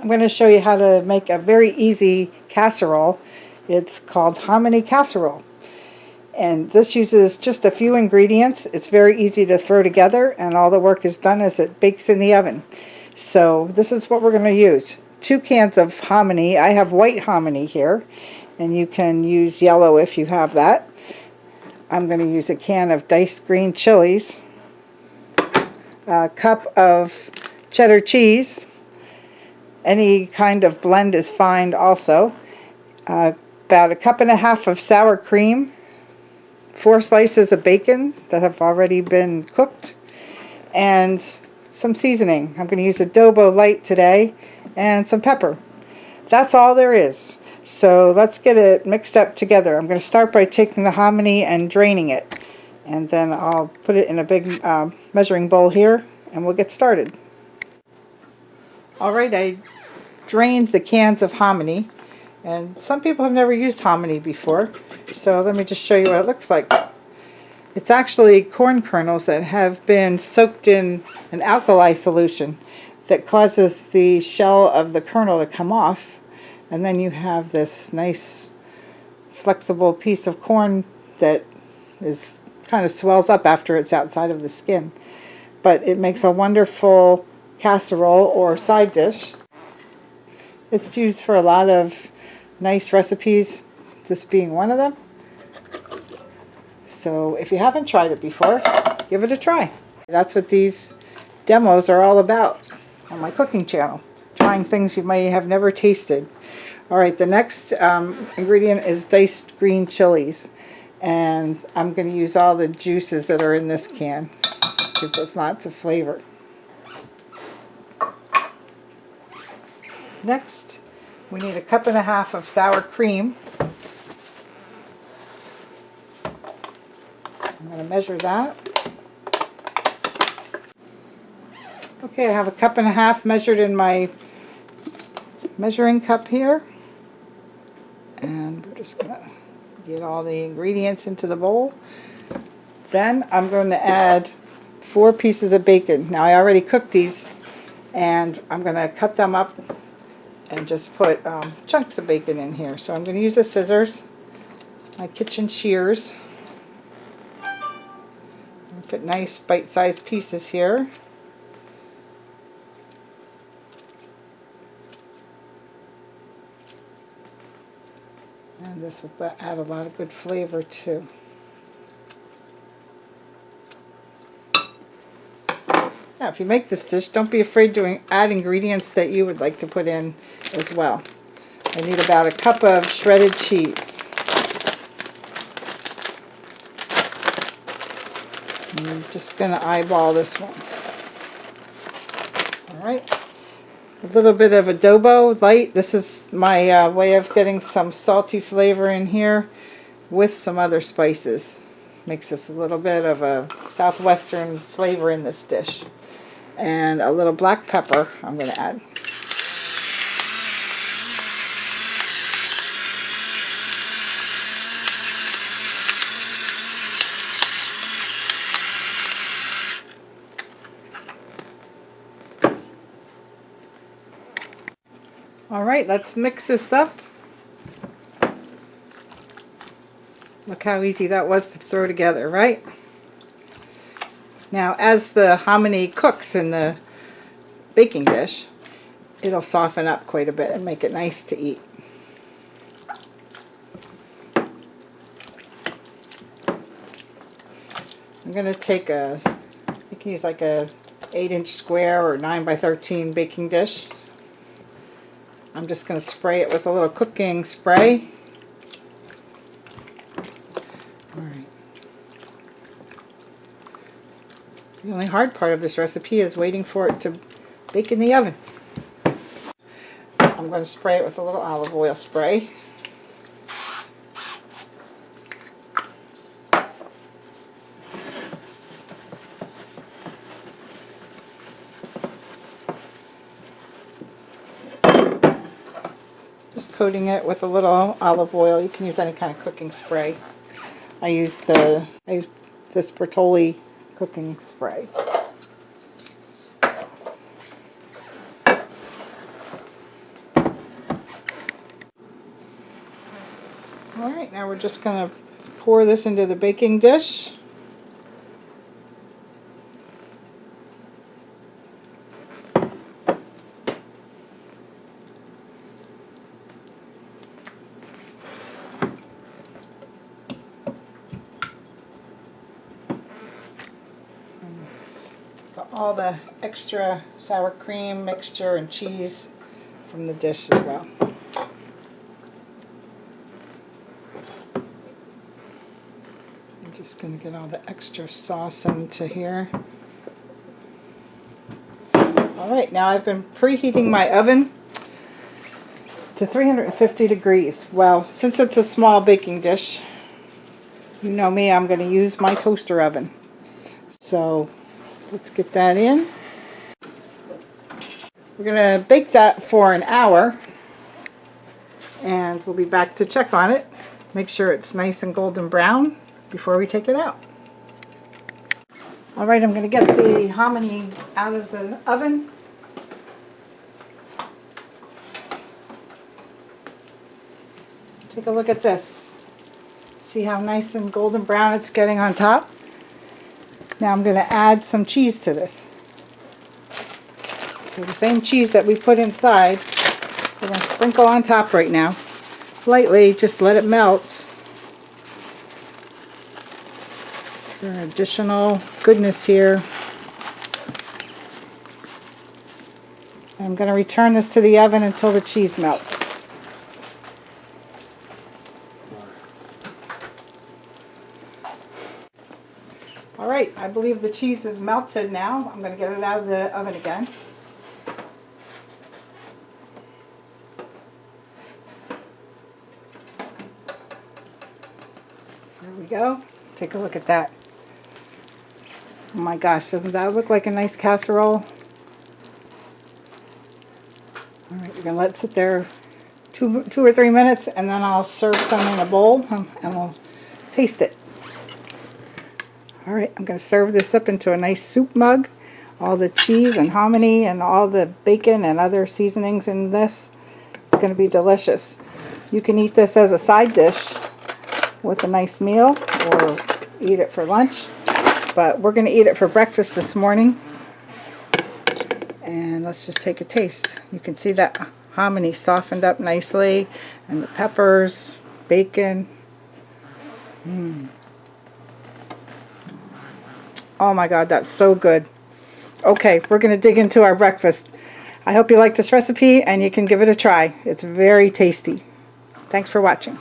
I'm going to show you how to make a very easy casserole. It's called Hominy casserole. And this uses just a few ingredients. It's very easy to throw together, and all the work is done as it bakes in the oven. So this is what we're going to use. 2 cans of hominy. I have white hominy here, and you can use yellow if you have that. I'm going to use a can of diced green chilies, a cup of cheddar cheese. Any kind of blend is fine also. About 1.5 cups of sour cream, 4 slices of bacon that have already been cooked, and some seasoning. I'm going to use adobo light today, and some pepper. That's all there is. So let's get it mixed up together. I'm going to start by taking the hominy and draining it, and then I'll put it in a big measuring bowl here, and we'll get started. Alright, I drained the cans of hominy, and some people have never used hominy before, so let me just show you what it looks like. It's actually corn kernels that have been soaked in an alkali solution that causes the shell of the kernel to come off, and then you have this nice flexible piece of corn that is kind of swells up after it's outside of the skin. But it makes a wonderful casserole or side dish. It's used for a lot of nice recipes, this being one of them. So if you haven't tried it before, give it a try. That's what these demos are all about on my cooking channel. Trying things you may have never tasted. Alright, the next ingredient is diced green chilies. And I'm going to use all the juices that are in this can. Gives us lots of flavor. Next, we need 1.5 cups of sour cream. I'm going to measure that. Okay, I have 1.5 cups measured in my measuring cup here. And we're just going to get all the ingredients into the bowl. Then I'm going to add 4 pieces of bacon. Now I already cooked these, and I'm going to cut them up and just put chunks of bacon in here. So I'm going to use the scissors, my kitchen shears. Put nice bite-sized pieces here. And this will add a lot of good flavor too. Now, if you make this dish, don't be afraid to add ingredients that you would like to put in as well. I need about 1 cup of shredded cheese. And I'm just going to eyeball this one. Alright. A little bit of adobo light. This is my way of getting some salty flavor in here with some other spices. Makes this a little bit of a southwestern flavor in this dish. And a little black pepper I'm going to add. Alright, let's mix this up. Look how easy that was to throw together, right? Now, as the hominy cooks in the baking dish, it'll soften up quite a bit and make it nice to eat. I'm going to take you can use like a 8-inch square or 9 by 13 baking dish. I'm just going to spray it with a little cooking spray. Alright. The only hard part of this recipe is waiting for it to bake in the oven. I'm going to spray it with a little olive oil spray. Just coating it with a little olive oil. You can use any kind of cooking spray. I use this Bertolli cooking spray. Alright, now we're just going to pour this into the baking dish. Got all the extra sour cream mixture and cheese from the dish as well. I'm just going to get all the extra sauce into here. Alright, now I've been preheating my oven to 350 degrees. Well, since it's a small baking dish, you know me, I'm going to use my toaster oven. So let's get that in. We're going to bake that for an hour, and we'll be back to check on it. Make sure it's nice and golden brown before we take it out. Alright, I'm going to get the hominy out of the oven. Take a look at this. See how nice and golden brown it's getting on top? Now I'm going to add some cheese to this. So the same cheese that we put inside, we're going to sprinkle on top right now. Lightly, just let it melt. For additional goodness here. I'm going to return this to the oven until the cheese melts. Alright, I believe the cheese is melted now. I'm going to get it out of the oven again. There we go. Take a look at that. Oh my gosh, doesn't that look like a nice casserole? Alright, we're going to let it sit there two or 3 minutes, and then I'll serve some in a bowl and we'll taste it. Alright, I'm going to serve this up into a nice soup mug. All the cheese and hominy and all the bacon and other seasonings in this. It's going to be delicious. You can eat this as a side dish with a nice meal or eat it for lunch. But we're going to eat it for breakfast this morning. And let's just take a taste. You can see that hominy softened up nicely. And the peppers, bacon. Oh my God, that's so good. Okay, we're going to dig into our breakfast. I hope you like this recipe and you can give it a try. It's very tasty. Thanks for watching.